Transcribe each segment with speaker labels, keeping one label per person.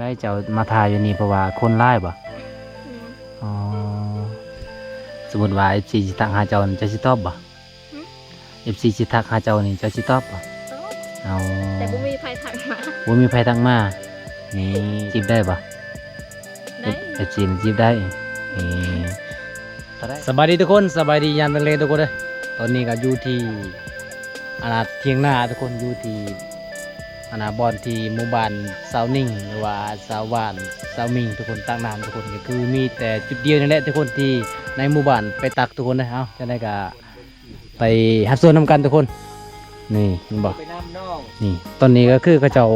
Speaker 1: ได้เจ้ามาถ่ายอยู่นี่เพราะว่าคนร้ายบ่อ๋อสมมุติว่า FC สิทักหาเจ้านี่เจ้าสิตอบบ่ FC สิทักหาเจ้านี่เจ้าสิตอบบ่เอา
Speaker 2: แต่บ่มีไผทักมา
Speaker 1: บ่มีไผทักมานี่จีบได้บ่
Speaker 2: ได้
Speaker 1: FC นี่จีบได้นี่สบายดีทุกคนสบายดียามเล็กๆทุกคนเด้อตอนนี้ก็อยู่ที่เถียงนาทุกคนอยู่ที่บอนที่หมู่บ้านสาวนิ่งหรือว่าสาวหวานสาวมิงทุกคนตักน้ำทุกคนก็คือมีแต่จุดเดียวนั่นแหละทุกคนที่ในหมู่บ้านไปตักทุกคนนะเอาจะได้ก็ไปหัดส่วนนำกันทุกคนนี่มันบอกนี่ตอนนี้ก็คือเขาเจ้า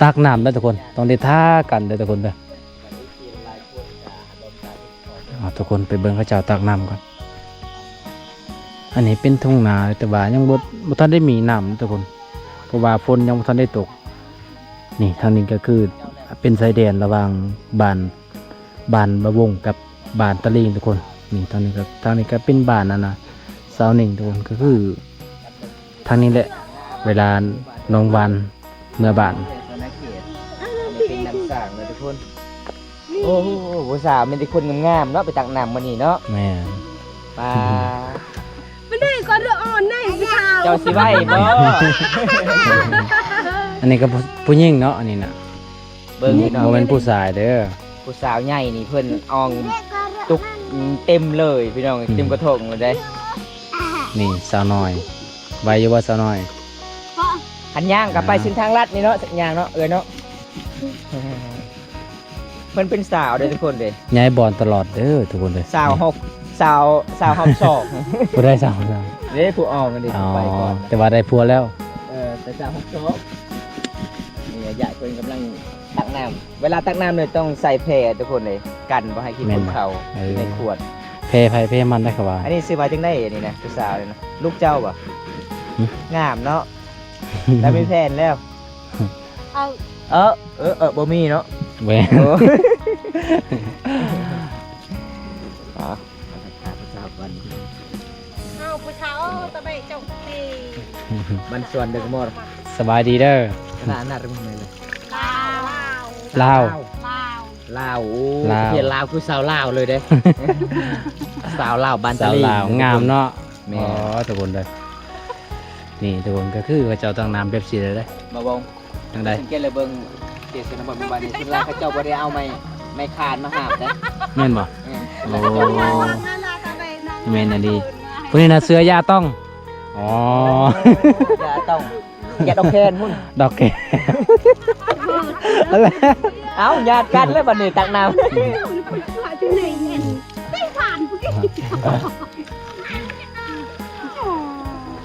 Speaker 1: ตักน้ำแล้วทุกคนต้องได้ท่ากันเด้อทุกคนเด้อเอาทุกคนไปเบิ่งเขาเจ้าตักน้ำก่อนอันนี้เป็นทุ่งนาแต่ว่ายังบ่ทันได้มีน้ำทุกคนเพราะว่าฝนยังบ่ทันได้ตกนี่ทางนี้ก็คือเป็นชายแดนระหว่างบ้านบะวงกับบ้านตะลิงทุกคนนี่ทางนี้ก็เป็นบ้านสาวหนึ่งทุกคนก็คือทางนี้แหละเวลาน้องวันเมื่อบ้าน
Speaker 3: เป็นน้ำสางเลยทุกคนโอ้โหผู้สาวเป็นแต่คนงามๆเนาะไปตักน้ำมานี่เนาะ
Speaker 1: แม่
Speaker 3: ปลา
Speaker 2: ไม่ได้ก็เรื่องอ่อนได้พี่ชาว
Speaker 3: เจ้าสิไหวบ่
Speaker 1: อันนี้ก็ผู้หญิงเนาะอันนี้นะ
Speaker 3: เบิ่งพี่น้อง
Speaker 1: โมเป็นผู้ชายเด้อ
Speaker 3: ผู้สาวใหญ่นี่เพิ่นอองตุกเต็มเลยพี่น้องเต็มกระทงเลยได้
Speaker 1: นี่สาวน้อยใบอยู่ว่าสาวน้อย
Speaker 3: หันย่างกลับไปเส้นทางลัดนี่เนาะสักอย่างเนาะเนาะเพิ่นเป็นสาวเด้อทุกคนเด้
Speaker 1: ย้ายบอลตลอดเด้อทุกคนเลย
Speaker 3: สาวหกสาวหอบศอก
Speaker 1: ผู้ได้สาว
Speaker 3: เด้ผู้อองกันดิ
Speaker 1: อ๋อ
Speaker 3: ไปก่อน
Speaker 1: แต่ว่าได้ผัวแล้ว
Speaker 3: แต่สาวหอบศอกนี่ยายเพิ่นกำลังตักน้ำเวลาตักน้ำเนี่ยต้องใส่แพรทุกคนเลยกันบ่ให้ขี้ฝุ่นเข้าในขวด
Speaker 1: เพไผเพมันได้ครับว่า
Speaker 3: อันนี้ซื้อมาจังได้อันนี้นะผู้สาวเลยนะลูกเจ้าบ่
Speaker 1: หึ
Speaker 3: งามเนาะแล้วมีแฟนแล้ว
Speaker 2: เอา
Speaker 3: บ่มีเนาะ
Speaker 1: แหว
Speaker 3: โอ้เอาผู้สาวก่อน
Speaker 2: เอาผู้ชาวตะไบเจ้าตี
Speaker 3: มันส่วนเด็กหมด
Speaker 1: สบายดีเด้อ
Speaker 3: ขนาดนั้นมึงเลย
Speaker 2: ลาว
Speaker 1: ลาว
Speaker 3: ลาวโอ้
Speaker 1: ลาว
Speaker 3: เพียนลาวคือสาวลาวเลยเด้ สาวลาวบ้าน
Speaker 1: สาว
Speaker 3: ตะลี
Speaker 1: ลาวงามเนาะ
Speaker 3: แม่
Speaker 1: อ๋อทุกคนเลยนี่ทุกคนก็คือเขาเจ้าตั้งน้ำเป๊ปซี่เลยเด้อ
Speaker 3: มาบง
Speaker 1: ทางใด
Speaker 3: สังเกตเลยเบิ่งเจสนบนบ้านนี้สุดลาวเขาเจ้าบ่ได้เอาไม้คานมาหาบเด้
Speaker 1: แม่นบ่
Speaker 3: โอ้
Speaker 1: แม่นอันดีผู้นี้นะเสือยาต้องอ๋อ
Speaker 3: อย่าต้องอย่าต้องแคนพุ่น
Speaker 1: ดอกแกอะไร
Speaker 3: เอ้าญาติกันแล้วบัดนี้ตักน้ำ
Speaker 2: ที่ไหนเห็นไม่ผ่านผู้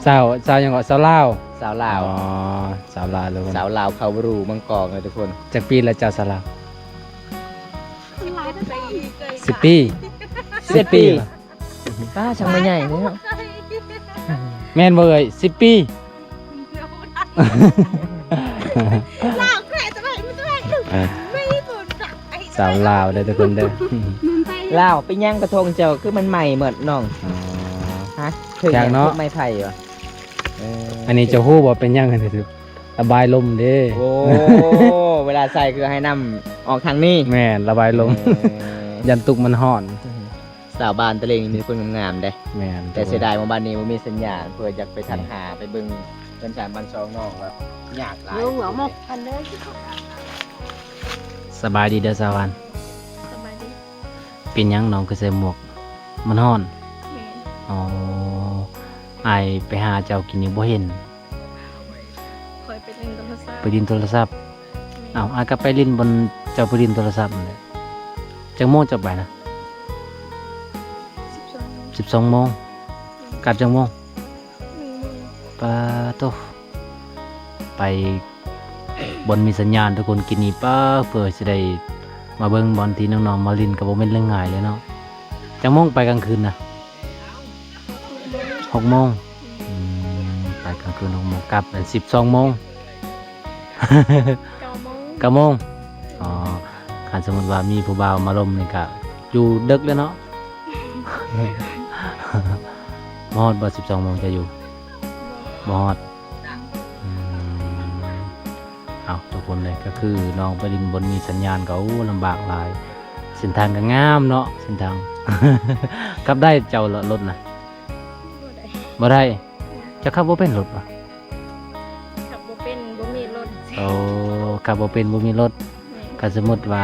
Speaker 1: สาวยังก็สาวลาว
Speaker 3: สาวลาว
Speaker 1: อ๋อสาวลาวทุกคน
Speaker 3: สาวลาวเขาบรูมังกรเลยทุกคน
Speaker 1: จากปีละเจ้าสาวลาว
Speaker 2: หลายปี
Speaker 1: 10 ปี
Speaker 3: 10 ปีป้าช่างไม่ใหญ่เนาะ
Speaker 1: แม่นบ่เอ่ย10 ปี
Speaker 2: ลาวแค่จะไปไม่ได้ไม่ปวดจับไอ้
Speaker 1: สาวลาวเด้อทุกคนเด้อ
Speaker 3: ลาวไปย่างกระทงเจ้าคือมันใหม่เหมือนน้อง
Speaker 1: อ๋อ
Speaker 3: ฮะถึง
Speaker 1: อยากเนาะ
Speaker 3: ไม้ไผ่วะ
Speaker 1: อันนี้เจะฮู้บ่เป็นหยังกันถือระบายลมเด้
Speaker 3: โอ้ เวลาใส่คือให้น้ำออกทางนี้
Speaker 1: แม่นระบายลม ยันตุกมันห่อน
Speaker 3: สาวบ้านตะเลงมีคนงามๆเด้
Speaker 1: แม่น
Speaker 3: แต่เสียดายว่าบ้านนี้มันมีสัญญาณเพื่ออยากไปทันหาไปเบิ่งเป็นสารบันซองน้องแบบยากหลาย
Speaker 2: ลุงเหรอหมกกันเลย
Speaker 1: สบายดีเด้อสาวัน
Speaker 2: สบายดี
Speaker 1: เป็นหยังน้องคือใส่หมวกมันห่อน
Speaker 2: แม่
Speaker 1: อ๋ออายไปหาเจ้ากินนี่บ่เห็น
Speaker 2: คอยไปเล่นโทรศัพท์
Speaker 1: ไปดินโทรศัพท์อ้าวอายก็ไปลิ้นบนเจ้าไปดินโทรศัพท์นั่นแหละจังโมงจะไปนะ 12 โมงกลับจังโมงปาโตไปบนมีสัญญาณทุกคนกินนี่ป้าเพื่อสิได้มาเบิ่งบอลที่น้องๆมาลินก็บ่แม่นเรื่องง่ายเลยเนาะจังโมงไปกลางคืนนะ6 โมงไปกลางคืน6 โมงกลับเป็น12 โมง 9 โมงอ๋อคันสมมุติว่ามีผู้บ่าวมาลมนี่ก็อยู่ดึกแล้วเนาะ มอดบ่12 โมงจะอยู่มอด เอาทุกคนเลยก็คือน้องไปดินบนมีสัญญาณก็ลำบากหลายเส้นทางก็งามเนาะเส้นทาง ขับได้เจ้ารถนะ
Speaker 2: บ่ได้
Speaker 1: บ่ได้จะขับบ่เป็นรถป่ะ
Speaker 2: ขับบ่เป็นบ่มีรถ
Speaker 1: โอ้ขับบ่เป็นบ่มีรถ
Speaker 2: แม่
Speaker 1: ก็สมมติว่า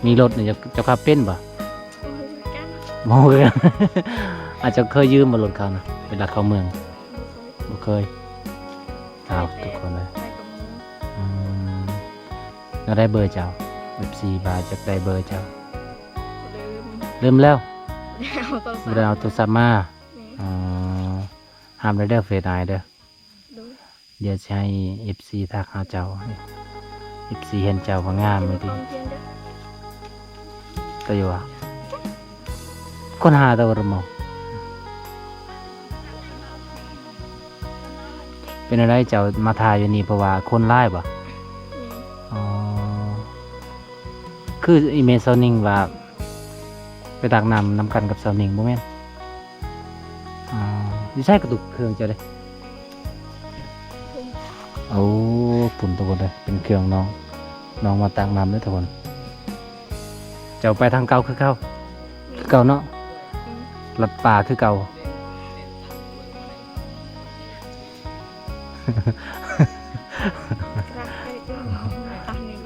Speaker 1: มีรถนี่จะขับเป็นป่ะ
Speaker 2: บ่รู้กัน
Speaker 1: บ่เคย อาจจะเคยยืมมารถเขานะเวลาเข้าเมืองบ่เคยเอาทุกคนเลย
Speaker 2: ไปกับหมู่
Speaker 1: อืมเราได้เบอร์เจ้า14 บาทจะได้เบอร์เจ้า
Speaker 2: ลืม
Speaker 1: ลืมแล้ว
Speaker 2: เอาโทรศัพ
Speaker 1: ไม่ได้เอา
Speaker 2: ท์
Speaker 1: โทรศัพท์มา
Speaker 2: แม่
Speaker 1: อ๋อห้ามได้เด้อเฟซไอเด้อ
Speaker 2: ดู
Speaker 1: เดี๋ยวจะให้ FC ทักหาเจ้า FC เห็นเจ้าว่างามเลยดิ
Speaker 2: ต้องเพียงเด้อ
Speaker 1: ก็อยู่อ่ะคนหาตัวรมอเป็นอะไรเจ้ามาทายอยู่นี่เพราะว่าคนไล่ป่ะ
Speaker 2: แม่
Speaker 1: อ๋อคืออีเมลซาวนิงว่าไปตักน้ำกันกับซาวนิงบ่แม่นอ๋อดิใช่กระตุกเครื่องเจ้าเลยโอ้ปุ่นตัวคนเลยเป็นเครื่องน้องมาตักน้ำด้วยทุกคนเจ้าไปทางเก่าคือเก่าเนาะ
Speaker 2: อืม
Speaker 1: ลัดป่าคือเก่า
Speaker 2: รักไปจนตอนนี้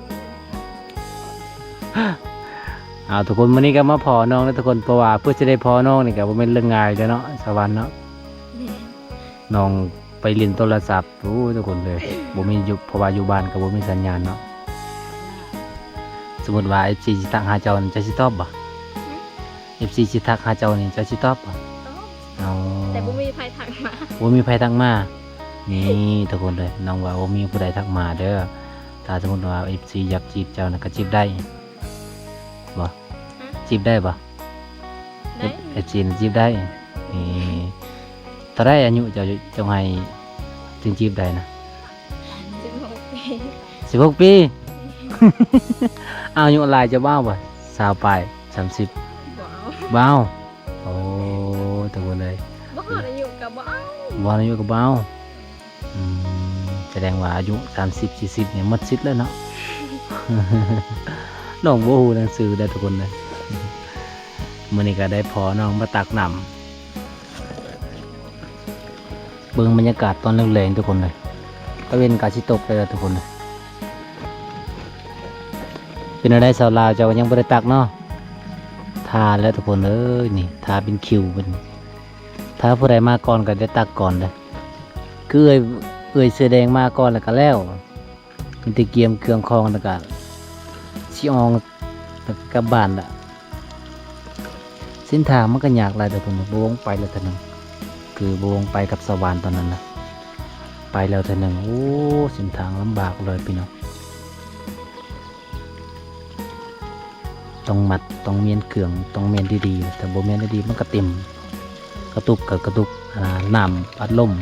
Speaker 1: เอาทุกคนวันนี้ก็มาพอน้องแล้วทุกคนเพราะว่าเพื่อจะได้พอน้องนี่ก็บ่เป็นเรื่องง่ายเลยเนาะสวรรค์เนาะ
Speaker 2: แม่
Speaker 1: น้องไปเล่นโทรศัพท์โอ้ทุกคนเลยบ่มีอยู่เพราะว่าอยู่บ้านก็บ่มีสัญญาณเนาะสมมุติว่า FC สิทักหาเจ้านี่จะสิตอบบ่ FC สิทักหาเจ้านี่จะสิตอบบ่
Speaker 2: ต้อง
Speaker 1: เอา
Speaker 2: แต่บ่มีไผทักมา
Speaker 1: บ่มีใครทักมานี่ทุกคนเลยน้องว่าบ่มีผู้ใดทักมาเด้อถ้าสมมุติว่า FC อยากจีบเจ้าน่ะก็จีบได้บ่จีบได้บ่
Speaker 2: ได้
Speaker 1: FC นี่จีบได้นี่เท่าไรอายุเจ้าจงให้ถึงจีบได้นะ
Speaker 2: 16 ปี
Speaker 1: 16 ปี อายุหลายจะบ้าบ่20ปลาย30
Speaker 2: บ่เอา
Speaker 1: บ้าวโอ้ทุกคนเลย
Speaker 2: บ่ฮอดอายุก็บ่เอา
Speaker 1: บ่อายุก็บ้าวแสดงว่าอายุ30 40เนี่ยหมดสิทธิ์แล้วเนาะ น้องบ่ฮู้หนังสือได้อทุกคนเลย มื้อนี้ก็ได้พอน้องมาตักน้ำเบิ่งบรรยากาศตอนแรงๆทุกคนเลยตะเวนกาสิตกเลยทุกคนเลยเป็นอะไรสาวลาวเจ้ายังบ่ได้ตักเนาะทาแล้วทุกคนเอ้ยนี่ทาเป็นคิวเป็นถ้าผู้ใดมาก่อนก็ได้ตักก่อนเลยคือเอ้ยเสื้อแดงมาก่อนแล้วก็แล้วมันตะเกียมเครื่องคองแล้วก็สิอองแล้วก็กลับบ้านละเส้นทางมันก็ยากหลายทุกคนบ่วงไปแล้วเท่านึงคือบ่วงไปกับสวรรค์ตอนนั้นนะไปแล้วเท่านึงโอ้เส้นทางลำบากเลยพี่น้องต้องมัดต้องเมียนเครื่องต้องเมียนดีๆแต่บ่เมียนดีๆมันก็เต็มกระตุกกับกระตุกน้ำพัดลม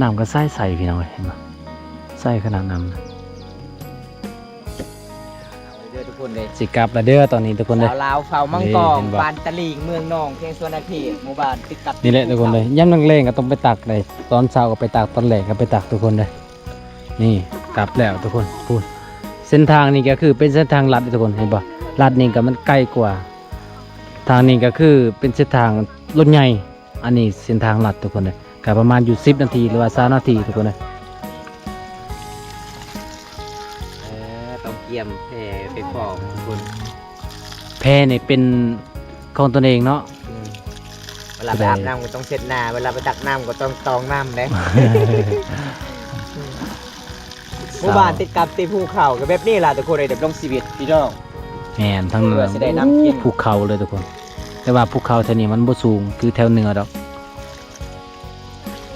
Speaker 1: น้ำก็ใส่พี่น้องเห็นไหมใส่ขนาดน้ำ
Speaker 3: เด้อทุกคนเลย
Speaker 1: สิกลับแล้วเด้อตอนนี้ทุกคนเลย
Speaker 3: สาวลาวเฝ้ามังกร
Speaker 1: เห็นบ่
Speaker 3: บานตะลิงเมืองนองเพียงส่วนนาทีหมู่บ้านติดกับ
Speaker 1: นี่แหละทุกคนเลยย่ำนังเลงก็ต้องไปตักเลยตอนเช้าก็ไปตักตอนแรกก็ไปตักทุกคนเลยนี่กลับแล้วทุกคนพูดเส้นทางนี้ก็คือเป็นเส้นทางลัดทุกคนเห็นปะลัดนี่ก็มันใกล้กว่า ทางนี้ก็คือเป็นเส้นทางรถใหญ่อันนี้เส้นทางลัดทุกคนเลยก็ประมาณอยู่10 นาทีหรือว่า20 นาทีทุกคนเลย
Speaker 3: ต้องเกี่ยมแผ่ไปฟอกทุกคน
Speaker 1: แพนี่เป็นของตนเองเนาะ
Speaker 3: เวลาไปอาบน้ำก็ต้องเช็ดหน้าเวลาไปตักน้ำก็ต้องตองน้ำเลยหมู่บ้านติดกับตีภูเขาก็แบบนี้ล่ะทุกคนเลยเด็กลงชีวิตพี่น้อง
Speaker 1: แม่นทั้งเหนือ
Speaker 3: เพื่อสิได้น้ำกิน
Speaker 1: ภูเขาเลยทุกคน แต่ว่าภูเขาแถวนี้มันบ่สูงคือแถวเหนือดอก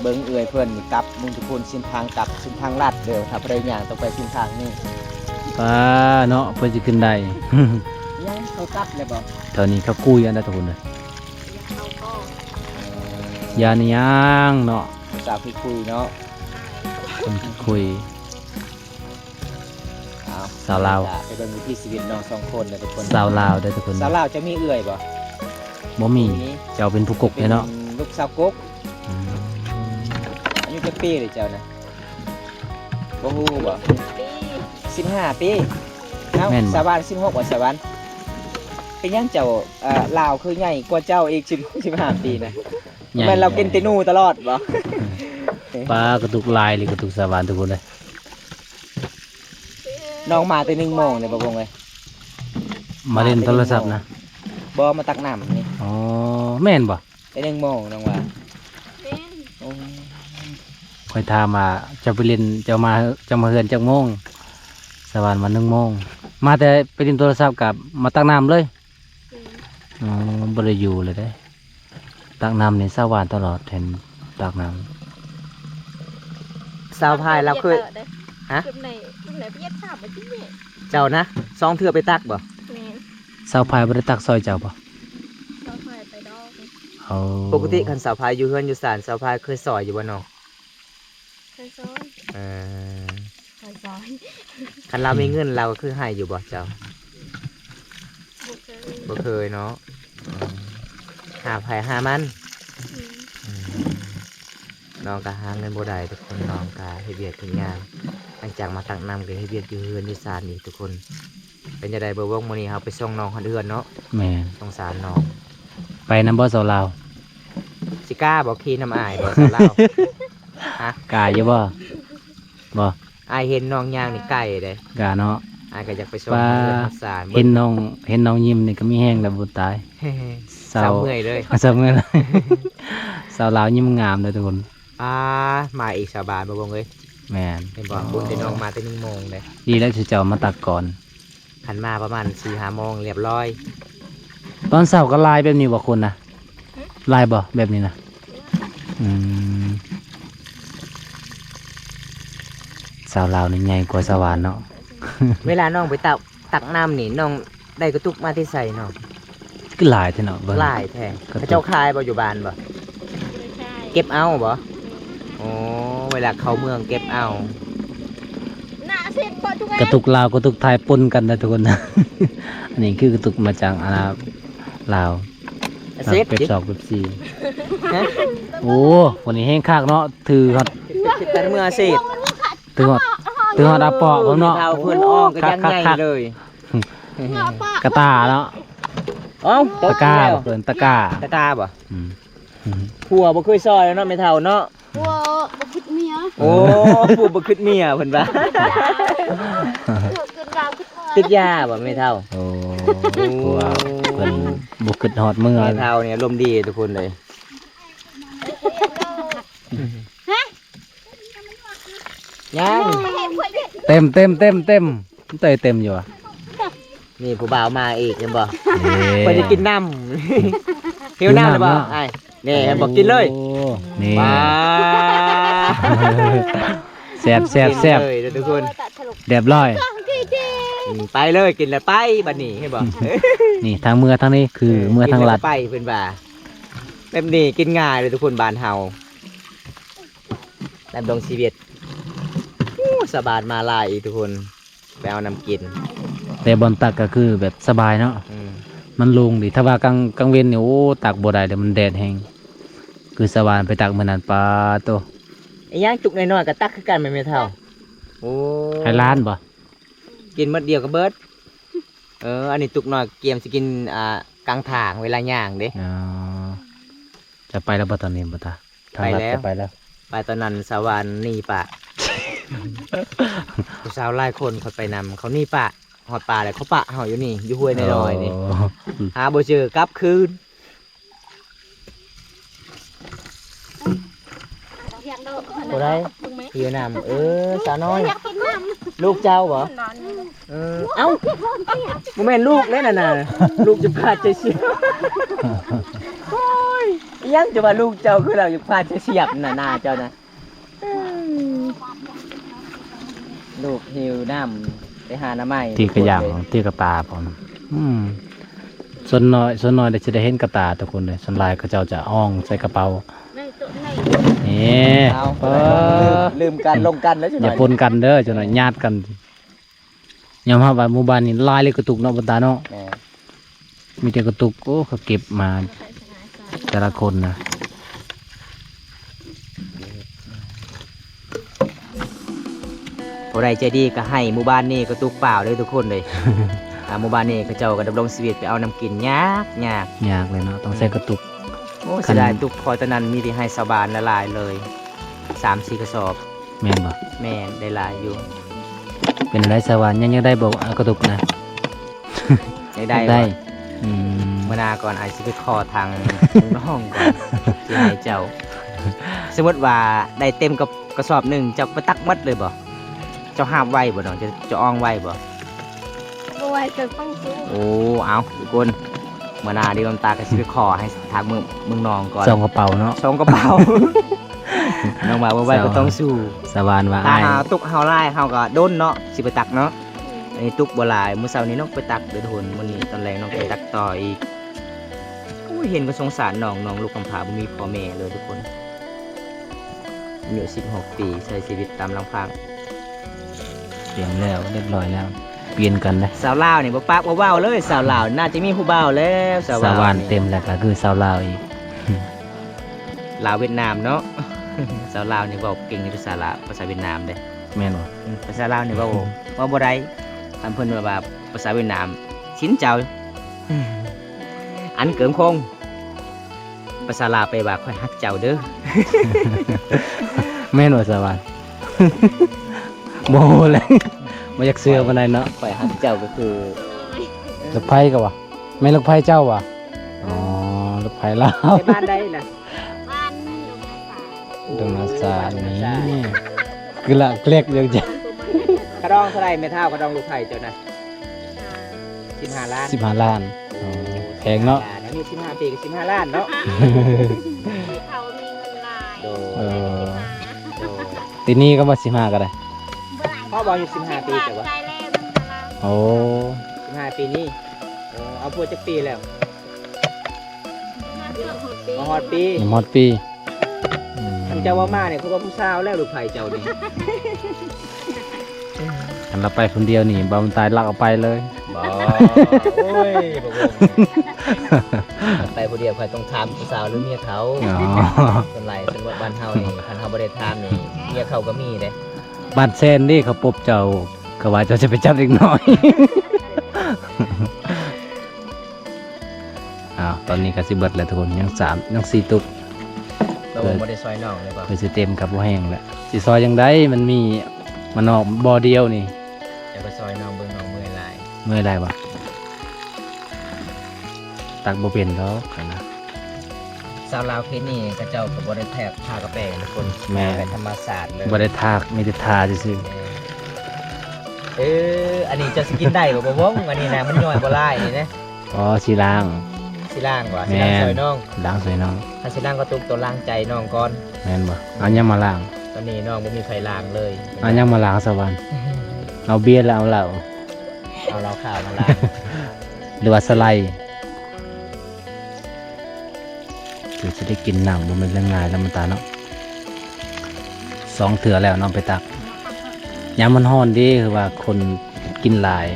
Speaker 3: เบิ้งเอื่อยเพื่อนนี่กลับมึงทุกคนเส้นทางกลับเส้นทางลัดเด้อถ้าไปได้อย่างต้องไปเส้นทางนี่
Speaker 1: ป้าเนาะเพื่อจะขึ้นได้
Speaker 3: ยังเขากลับเลยบอก
Speaker 1: แถวนี้เขากู้ยันได้ทุกคนเลย
Speaker 2: เอาก็
Speaker 1: ยานยังเนาะ
Speaker 3: สาวคุยเนาะ
Speaker 1: คนคุย
Speaker 3: เอา
Speaker 1: สาวลาว
Speaker 3: ไปเบิ่งวิถีชีวิตน้องสองคนเลยทุกคน
Speaker 1: สาวลาวเด้อทุกคน
Speaker 3: สาวลาวจะมีเอื้อยบ่
Speaker 1: บ่มีเจ้าเป็นผู้กก
Speaker 3: เป็น
Speaker 1: เนาะ
Speaker 3: ลูกสาวกก
Speaker 1: อืม
Speaker 3: อายุจักปีเลยเจ้านะบ่ฮู้บ่
Speaker 2: ปี
Speaker 3: 15 ปีเอ้าสาวาน16บ่สาวานเป็นหยังเจ้าลาวคือใหญ่กว่าเจ้าอีก15 ปีนะ
Speaker 1: ใหญ่
Speaker 3: แม่นเรากินแตินูตลอดบ่
Speaker 1: ปลากระตุกลายหรือกระตุกสาวานทุกคนเลย
Speaker 3: น้องมาแต่1 โมงเนี่ยบ่วงเอ้ย
Speaker 1: มาเล่นโทรศัพท์นะ
Speaker 3: บ่มาตักน้ำนี่
Speaker 1: อ๋อแม่นบ่
Speaker 3: แต่1 โมงน้องว่า
Speaker 2: เป็น
Speaker 3: โอ้
Speaker 1: ค่อยถามมาจะไปเล่นจะมาเฮือนจักโมงสาวานมา1 โมงมาแต่ไปเล่นโทรศัพท์กับมาตักน้ำเลยอ๋อบ่ได้อยู่เลยได้ตักน้ำในสาวานตลอดเห็นตักน้
Speaker 3: สาวพายเราเคย ฮะ
Speaker 2: จุดไหนพี่ยัดถามมาที่นี่
Speaker 3: เจ้านะ2 เทื่อไปตักบ่
Speaker 2: แม่น
Speaker 1: ำสาวพายบ่ได้ตักซอยเจ้าบ่
Speaker 2: เราพายไปดอก
Speaker 1: เอา
Speaker 3: ปกติคันสาวพายอยู่เฮือนอยู่ศาลสาวพายเคยสอยอยู่บ่น้อง
Speaker 2: เคยซ้อน
Speaker 3: เออ
Speaker 2: เคยซ้อน
Speaker 3: คันเรามีเงินเราก็คือให้อยู่บ่เจ้า
Speaker 2: บุกเลย
Speaker 3: บ่เคยเนาะหาไผหามันน้องก็หาเงินบ่ได้ทุกคนน้องก็เฮ็ดเวียกทุกอย่างหลังจากมาตักน้ำก็เฮ็ดเวียกอยู่เฮือนอยู่ศาลนี่ทุกคน เป็นจังได๋บ่วงมื้อนี้เฮาไปส่งน้องคนเฮือนเนาะ
Speaker 1: แม่น
Speaker 3: สงสารน้อง
Speaker 1: ไปนำบ่สาวลาว
Speaker 3: สิกล้าบ่ขี่น้ำอายบ่สาวลาว
Speaker 1: กล้าอยู่บ่บ่
Speaker 3: อายเห็นน้องย่างนี่ไกลเด้
Speaker 1: กล้าเนาะ
Speaker 3: อายก็อยากไปส่งเฮือนศาล
Speaker 1: เห็นน้องยิ้มนี่ก็มีแห้งแล้วบ่ตาย
Speaker 3: สาวเมื่อยเลย
Speaker 1: สาวเมื่อยเลย สาวลาวยิ้มงามเลยทุกคน
Speaker 3: มาอีกสาบานบ่วงเอ้ย
Speaker 1: แม่น
Speaker 3: เห็นบอกบุญที่น้องมาแต่1 โมงเลย
Speaker 1: ดีแล้วที่เจ้ามาตักก่อน
Speaker 3: ขันมาประมาณ4-5 โมงเรียบร้อย
Speaker 1: ตอนเช้าก็ลายแบบนี้บ่คุณนะลายบ่แบบนี้นะอืมสาวลาวนี่ใหญ่กว่าสาวานเนาะ
Speaker 3: เวลาน้องไปตักน้ำนี่น้องได้กระตุกมาที่ใส่น้อง
Speaker 1: ก็ลายเท่าเนาะเบิ่ง
Speaker 3: หลายแท้
Speaker 1: กระตุก
Speaker 3: พระเจ้าคายบ่อยู่บ้านบ่
Speaker 2: ไม่ใช่
Speaker 3: เก็บเอาบ่โอ้เวลาเข้าเมืองเก็บเอา
Speaker 2: หน้าเส้นปอจุก
Speaker 1: กระตุกลาวกระตุกไทยปนกันนะทุกคนนะ อันนี้คือกระตุกมาจากลาว
Speaker 3: เซ็ต
Speaker 1: เป็ด
Speaker 3: ดิ
Speaker 1: สองเป็ดสี่
Speaker 3: ฮะ
Speaker 1: โอ้วันนี้แห้งคากเนาะถือฮอด
Speaker 3: แต่เมื่อเสร็จ
Speaker 1: ถือฮอดอาปอผมเนาะ
Speaker 3: เท่าเพื่อนอ้องก็ยังใหญ่
Speaker 1: คัก
Speaker 3: เลย
Speaker 1: กระตาเนาะ
Speaker 3: เอ้า
Speaker 1: ตะกร้า
Speaker 3: แล้ว
Speaker 1: เพิ่นตะกร้า
Speaker 3: ตะกร้าบ่
Speaker 1: อืม
Speaker 3: ผัวบ่เคยซอยแล้วเนาะไม่เท่าเนาะ
Speaker 2: วัวบุกขึ้นเมีย
Speaker 3: โอ้ผัวบ่คิดเมียเพิ่นว่า
Speaker 2: เกินราวขึ้นมา
Speaker 3: ติดยาบ่ไม่เท่า
Speaker 1: โอ้กลัวเพิ่นบุกขึ้นฮอดเมื่อ
Speaker 3: ไม่เท่าเนี่ยลมณ์ดีทุกคนเลย ยัง
Speaker 1: เต็มเตยเต็มอยู่อ่ะ
Speaker 3: นี่ผู้บ่าวมาอีกเห็นบ่
Speaker 1: นี่
Speaker 3: ไปจะกินน้ำหิวน้ำเลยบ่ไอ้นี่เห็นบอกกินเลย
Speaker 1: โอ้นี่
Speaker 3: ว้า
Speaker 1: แซ่บแซ่บแซ่บ
Speaker 3: เลยทุกคน
Speaker 2: ตัดถลก
Speaker 1: เรียบร้อย
Speaker 3: ไปเลยกินแล้วไปบัดนี้เห็นบ่
Speaker 1: นี่ทางเมื่อทางนี้คือเมื่อทางลัด
Speaker 3: กินแวก็ไปเพิ่นว่าแบบนี้กินง่ายเลยทุกคนบ้านเฮาดำดงชีวิตอู้สบายมาลายอีกทุกคนไปเอาน้ำกิน
Speaker 1: แต่บอลตักก็คือแบบสบายเนาะ
Speaker 3: อืม
Speaker 1: มันลงดิถ้าว่ากลางเว้นเนี่ยโอ้ตักบ่ได้เดี๋ยวมันแดดแห้งคือสว่านไปตักมื้อนั้นปลาโต
Speaker 3: ไอ้ย่างจุกน้อยๆก็ตักคือกันไม่เท่าโอ้
Speaker 1: ให้ล้านบ่
Speaker 3: กินหมดเดียวกับเบิร์ดอันนี้ตุกหน่อยเกียมสิกินกลางทางเวลาย่างเด้
Speaker 1: อ๋อจะไปแล้วบ่ตอนนี้บ่ตาทางลัด
Speaker 3: ไปแล้ว
Speaker 1: จะไปแล้ว
Speaker 3: ไปตอนนั้นสาวานหนี่ปะ ผู้สาวหลายคนเขาไปนำเขาหนี่ปะหอดปลาเลยเขาปะเขาอยู่นี่อยู่ห้วยในดอยนี่
Speaker 1: โ
Speaker 3: หาบ่เจอกลับคืน
Speaker 2: อยากโดน
Speaker 3: บ่ได้
Speaker 2: มึงไหม
Speaker 3: หิวนำสาวน้อย
Speaker 2: อยากกินน้ำ
Speaker 3: ลูกเจ้าบ่
Speaker 2: นอนอยู่
Speaker 3: เอ้าบ่แม่นลูกเลยน่ะลูกจะพาดใจเสียบโอ้ยอิหยังจะว่าลูกเจ้าคือเราจะพาดใจเสียบน่ะหน้าเจ้านะลูกหิวน้ำไปหาน้ำไม้
Speaker 1: ที่กระย่างที่กระปลาผมส่วนน้อยเดี๋ยวจะได้เห็นกระตาทุกคนเลยส่วนหลายก็เจ้าจะอ้องใส่กระเป๋า
Speaker 2: ในตัวใน
Speaker 1: นี่
Speaker 3: เอา
Speaker 1: เออ
Speaker 3: ลืมกันลงกันแล้วใช่ไหม
Speaker 1: อย่าปนกันเด้อจังหน่อยญาติกัน ยามเฮาว่าหมู่บ้านนี่หลายเลยกระตุกเนาะบ่ตาเนาะ
Speaker 3: แม่
Speaker 1: มีแต่กระตุกโอ้เขาเก็บมาแต่ละคนนะ
Speaker 3: ผู้ใดใจดีก็ให้หมู่บ้านนี้ก็ตุกเปล่าเลยทุกคนเลย หมู่บ้านนี้เขาเจ้าก็ดำรงชีวิตไปเอาน้ำกินยาก
Speaker 1: ยากเลยเนาะต้องใส่กระตุก
Speaker 3: โอ้เสียดายตุกคอยตอนนั้นมีที่ให้ชาวบ้านละลายเลย3-4กระสอบ
Speaker 1: แม่นบ่
Speaker 3: แม่นได้หลายอยู่
Speaker 1: เป็นอะไรสวรรค์ยังได้บอกเอากระตุกนะ
Speaker 3: ได้
Speaker 1: ได้
Speaker 3: บ่
Speaker 1: อืม
Speaker 3: เมื่อนาก่อนอาจจะไปขอทาง น้องก่อนที่ให้เจ้า สมมติว่าได้เต็มกับกระสอบหนึ่งเจ้าไปตักมัดเลยบ่เจ้าห้ามไว้บ่น้องจะอ้องไว้บ่
Speaker 2: บวยจะต้องสู้
Speaker 3: โอ้เอาทุกคนเมื่อนาดีน้ำตาก็สิไปขอให้ทางเมืองนองก่อน
Speaker 1: ซองกระเป๋าเนาะ
Speaker 3: ส่งกระเป๋า น้องว่าไว้ก็ต้องสู้
Speaker 1: สวรรค์ว่า
Speaker 3: ถ้า
Speaker 1: อ้าย
Speaker 3: หาตุกเฮาไล่เฮาก็โดนเนาะสิไปตักเนาะอันนี้ตุกบ่หลายมื้อเช้านี้น้องไปตักเดือดทุนมื้อนี้ตอนแรกน้องไปตักต่ออีกโอ้ยเห็นก็สงสารน้องลูกกำพร้าบ่มีพ่อแม่เลยทุกคนอายุ16 ปีใช้ชีวิตตามลำพัง
Speaker 1: เตรียมแล้วเรียบร้อยแล้ว เปลี่ยนกันนะ
Speaker 3: สาวลาวนี่บ่ปากบ่เว้าเลยสาวลาวน่าจะมีผู้บ่าวแล้วสาว
Speaker 1: ส
Speaker 3: ลาว
Speaker 1: วรรค์เต็มแล้วก็คือสาวลาวอีก
Speaker 3: ลาวเวียดนามเนาะ สาวลาวนี่เว้าเก่งในภาษาลาวภาษาเวียดนามเด้
Speaker 1: แม่นบ่
Speaker 3: ภาษาลาวนี่เว้าบ่ได้คำเพิ่นว่าภาษาเวียดนามชินเจ้า อันเกิมคงภาษาลาวไปว่าค่อยฮักเจ้าเด้อ
Speaker 1: แม่นบ่สวรรค์ โมเลยบ่อยากเสือปานใดเนาะ
Speaker 3: ค่อยฮักเจ้าก็คือ
Speaker 1: ลูกไผ่ก็ว่ะแม่นลูกไผ่เจ้าว่ะอ๋อลูกไผ่ลาว
Speaker 3: ในบ้านได้น่ะ
Speaker 2: บ้านลงมาฝา
Speaker 1: ดงนาสานี่คือละเกล็กเดียวจ้ะ
Speaker 3: กระดองเท่าไรไม่เท่ากระดองลูกไผ่เจ้าน่ะ15 ล้าน
Speaker 1: 15 ล้านอ๋อแพงเนาะ
Speaker 3: อันนี้15 ปีกับ15 ล้านเนาะ
Speaker 2: เขามีเงินหลาย
Speaker 3: โด
Speaker 1: เออ
Speaker 3: โด
Speaker 1: ทีนี้ก็ว่า15ก็ได้
Speaker 3: พ่อบอกอยู่15 ปีแต่ว่า
Speaker 2: ใจแรกมันกำลัง
Speaker 1: โอ้
Speaker 3: 15 ปีนี่เอาพวกจักปีแล้ว
Speaker 2: มาเกือบ6 ปี
Speaker 3: มาฮอดปี
Speaker 1: ยังหมดปีอืม
Speaker 3: ท่านเจ้าว่ามาเนี่ยเขาว่าผู้สาวแล้วลูกไผ่เจ้านี่
Speaker 1: คันเราไปคนเดียวนี่บ่มันตายลักเอาไปเลย
Speaker 3: บ่โอ้ยบ่วงไปผู้เดียวใครต้องถามผู้สาวหรือเมียเขา
Speaker 1: อ๋อ
Speaker 3: ส่วนไรส่วนว่าบ้านเฮานี่คันเฮาบ่ได้ถามนี่เมียเขาก็มีเด้
Speaker 1: บ้านแซนนี่เขาปบเจ้าก็ว่าเจ้าจะไปจับเด็กน้อย อ้าวตอนนี้ก็สิเบิดแล้วทุกคนยัง4ตุก
Speaker 3: เราบ่ได้ซอยน้องเลยบ่
Speaker 1: เพื่อสิเต็มกับบ่แห้งแล้วสิซอยจังไดมันมีมันออกบ่อเดียวนี่
Speaker 3: จะไปซอยน้องเบิ่งน้องเมื่อยหลาย
Speaker 1: เมื่อยไรวะตักบ่เป็นแล้วนะ
Speaker 3: สาวลาวเคสนี่ก็เจ้าก็บ่ได้แทบทากระแปงทุกคน
Speaker 1: แม่
Speaker 3: แบบธรรมศาสตร์เลย
Speaker 1: บ่ได้ทากมีแต่ทาซื่อ
Speaker 3: อันนี้จะสกินได้บ่วงอันนี้นะมันย่อยบ่ลายนี่นะ
Speaker 1: ๆอ๋อสิล้าง
Speaker 3: สิล่างบ่สิล่าง
Speaker 1: แม่น
Speaker 3: ซอยน้อง
Speaker 1: ล้างสวยน้อง
Speaker 3: ถ้าสิล่างก็ตุกตัวล่างใจน้องก่อน
Speaker 1: แม่นบ่เอายังมาล้าง
Speaker 3: ตอนนี้น้องบ่มีไฟล่างเลย
Speaker 1: เอายังมาล้างสวรรค์เอาเบียร์แล้วเอาเหล้า
Speaker 3: เอาเราข่าวมาล่าง
Speaker 1: หรือว่าสไลด์คือจะได้กินน้ำบ่แม่นเรื่องง่ายแล้วมันตาเนาะ2 เถื่อแล้วน้องไปตักยามมันร้อนดีคือว่าคนกินหลาย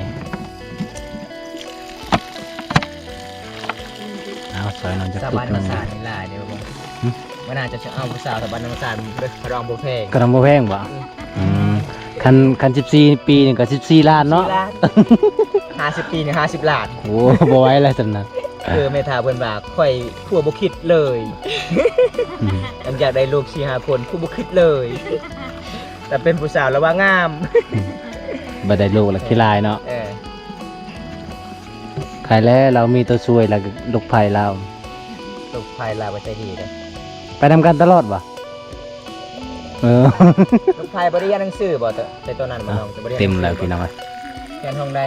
Speaker 1: เอาซอยน้องจะ
Speaker 3: สา
Speaker 1: ตุ
Speaker 3: บาก น
Speaker 1: หนึ
Speaker 3: น้ำสาดนี่ล่ะเดี๋ยวบ่
Speaker 1: หึ
Speaker 3: ว่าน่าจะเอาผู้สาวสาบานน้ำสาดเด้อพระรองบ่แพง
Speaker 1: กระทำบ่แพงบ่อืมคัน14 ปีนี่ก็14 ล้านเนาะ
Speaker 3: 50 ปีนี่50 ล้าน
Speaker 1: โอ้ บ่ไหวแล้วซั่นน่ะ
Speaker 3: แม่ทาเพิ่นว่าค่อยผัวบ่คิดเลย
Speaker 1: อืม
Speaker 3: อันอยากได้ลูก4-5 คนผู้บ่คิดเลย แต่เป็นผู้สาวแล้วว่างาม
Speaker 1: บ่ได้ลูกแล้วขี้ลายเนาะ
Speaker 3: เออ
Speaker 1: ใครแล้วเรามีตัวช่วยแล้วก็ลูกไผ่เรา
Speaker 3: ลูกภายลาวบ่ใจดีเด้อ
Speaker 1: ไปทำกันตลอดบ่เออ
Speaker 3: ลูกภายบ่ได้เรียนหนังสือบ่แต่ตัวนั้นบ่น้องจะบ่ได้รียน
Speaker 1: เต็มแล้วพี่น้องเอ้ย
Speaker 3: เรียนห้องใด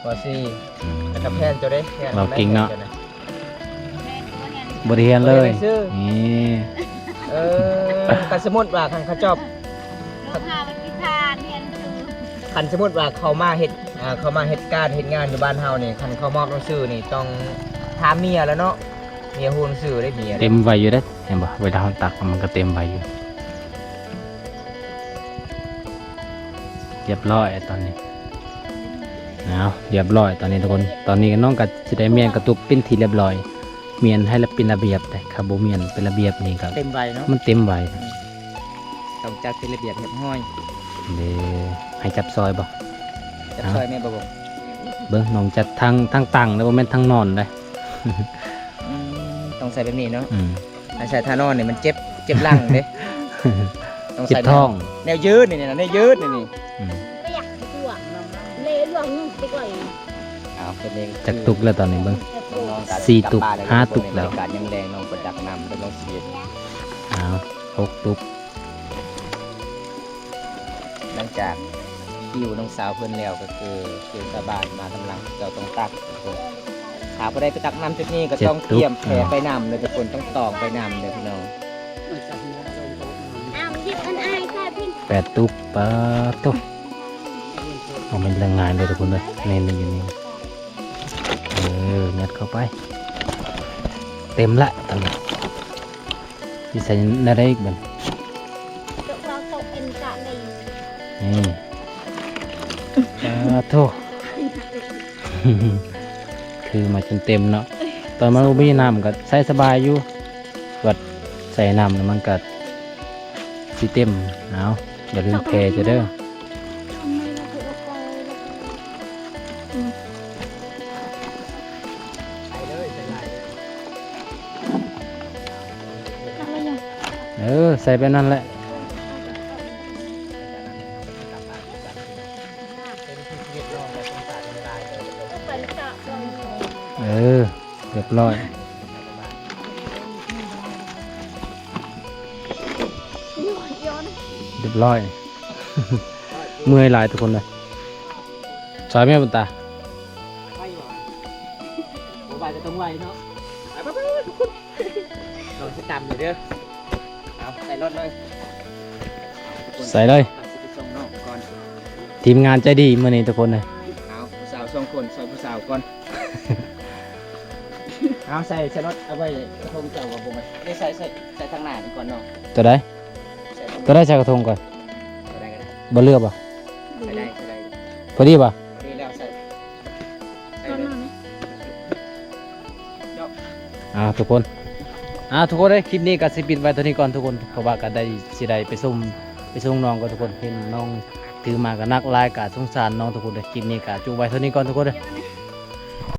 Speaker 3: บ่ซี่
Speaker 1: อืม
Speaker 3: แล้วก็แพนเจ้าเด้แพน
Speaker 1: เราเก่งเนาะ
Speaker 3: จ้
Speaker 1: บ่ได้เรียนเลย
Speaker 3: บ่ได้เรียนหนังสือ
Speaker 1: นี่
Speaker 3: เออคันสมมุติว่าคันเขาจอบ
Speaker 2: ลูกค้าเป็นพิธานเรียนคือ
Speaker 3: คันสมมุติว่าเขามาเฮ็ดการเฮ็ดงานอยู่บ้านเฮานี่คันเขามอบหนังสือนี่ต้องถามเมียแล้วเนาะเมียฮู้หนังสือได้เมีย
Speaker 1: เต็มไว้อยู่เด้อเห็นบ่เวลาเราตักมันก็เต็มไว้อยู่ เรียบร้อยตอนนี้เอาเรียบร้อยตอนนี้ทุกคนตอนนี้น้องก็จะได้เมียนกระตุกเป็นที่เรียบร้อยเมียนให้เป็นระเบียบแต่คาร์โบเมียนเป็นระเบียบนี่ครับ
Speaker 3: เต็มใบเนาะ
Speaker 1: มันเต็มไว้
Speaker 3: ต้องจัดเป็นระเบียบเรียบร้อย
Speaker 1: เดี๋ยวให้จับซอยบ่
Speaker 3: จัดซอยแม่บ่บ่
Speaker 1: เบิ้งน้องจัดทั้งตั้งแล้วบ่แม่นทั้งนอนได้
Speaker 3: ต้องใส่แบบนี้เนาะ
Speaker 1: อืม
Speaker 3: ถ้าใส่ท่านอนเนี่ยมันเจ็บหลังเด้ต้อง
Speaker 1: เจ็บ
Speaker 3: ใส่
Speaker 1: ท้อง
Speaker 3: แนวยืดนี่นะแนวยืดนี่
Speaker 1: อืม
Speaker 2: ก็อยากหลวงเล่หลวงดีกว่า
Speaker 3: เอาเป็นเอง
Speaker 1: จักตุกแล้วตอนนี้เบิ้ง
Speaker 3: น้องๆการ
Speaker 1: สี่ตุก
Speaker 3: ลับบ้นเลย
Speaker 1: ห้าตุกแล้ว
Speaker 3: บรรยากาศยังแรงน้องประดักนำเป็นน้องเสียด
Speaker 1: เอา6 ตุก
Speaker 3: หลังจากคิวน้องสาวเพิ่นแล้วก็คือคิวชาวบ้านมาทำหลังเจ้าต้องตักทุกคนถ้าบ่ได้ไปตักน้ำจุดนี้ก็ต้องเตรียมแผ่ไปน้ำเลยทุกคนต้องตอกไปน้ำเลยพี่น้อง
Speaker 2: อ้าวยิบอันอายค่ะพี่
Speaker 1: 8 ตุกปะตุกเอามันแรงงานเลยทุกคนเลยนี่อยู่นี่ยัดเข้าไป เต็มละตอนนี้ที่ใส่อะไรอีกบ้าง
Speaker 2: ตกเราตกเป็นกะเลย
Speaker 1: นี่โทษ คือมาจนเต็มเนาะตอนมันมีน้ำก็ใส่สบายอยู่วัดใส่น้ำแล้วมันก็สิเต็มเอาอย่าลืมเทจะเด้อ ใส่ไปนั่นแหละเรียบร้อยเรียบร้อย เมื่อยหลายทุกคนเลยซอยแม่บุญตา
Speaker 3: บายจะต้องไวเนาะไปทุกคนลองสตามเลยเด้อเอาใส่รถเลย
Speaker 1: ใส่เลย
Speaker 3: ไปส่งน้องก่อน
Speaker 1: ทีมงานใจดีเมื่อนี้ทุกคนเลย
Speaker 3: เอาผู้สาวสองคนซอยผู้สาวก่อน เอาใส่รถเอาไว้กระทงเจ้ากับผมไม่ใส่ทางหน้านี่ก่อนเนาะ
Speaker 1: ตัวใด
Speaker 3: ใส่ทาง
Speaker 1: ตัวได้ใส่กระทงก่อน
Speaker 3: อะไรก็ได้
Speaker 1: บ่เลือกป่ะ
Speaker 3: ใส่ได้
Speaker 1: พอดีป่ะ
Speaker 3: นี่แล้วใส่เลย
Speaker 1: ทุกคนทุกคนเลยคลิปนี้ก็สิปิดไว้ตัวนี้ก่อนทุกคนเพราะว่าก็ได้สิได้ไปส่งน้องก็ทุกคนเห็นน้องถือมาก็นักลายก็สงสารน้องทุกคนเลยคลิปนี้ก็จูไว้เท่านี้ก่อนทุกคนเลย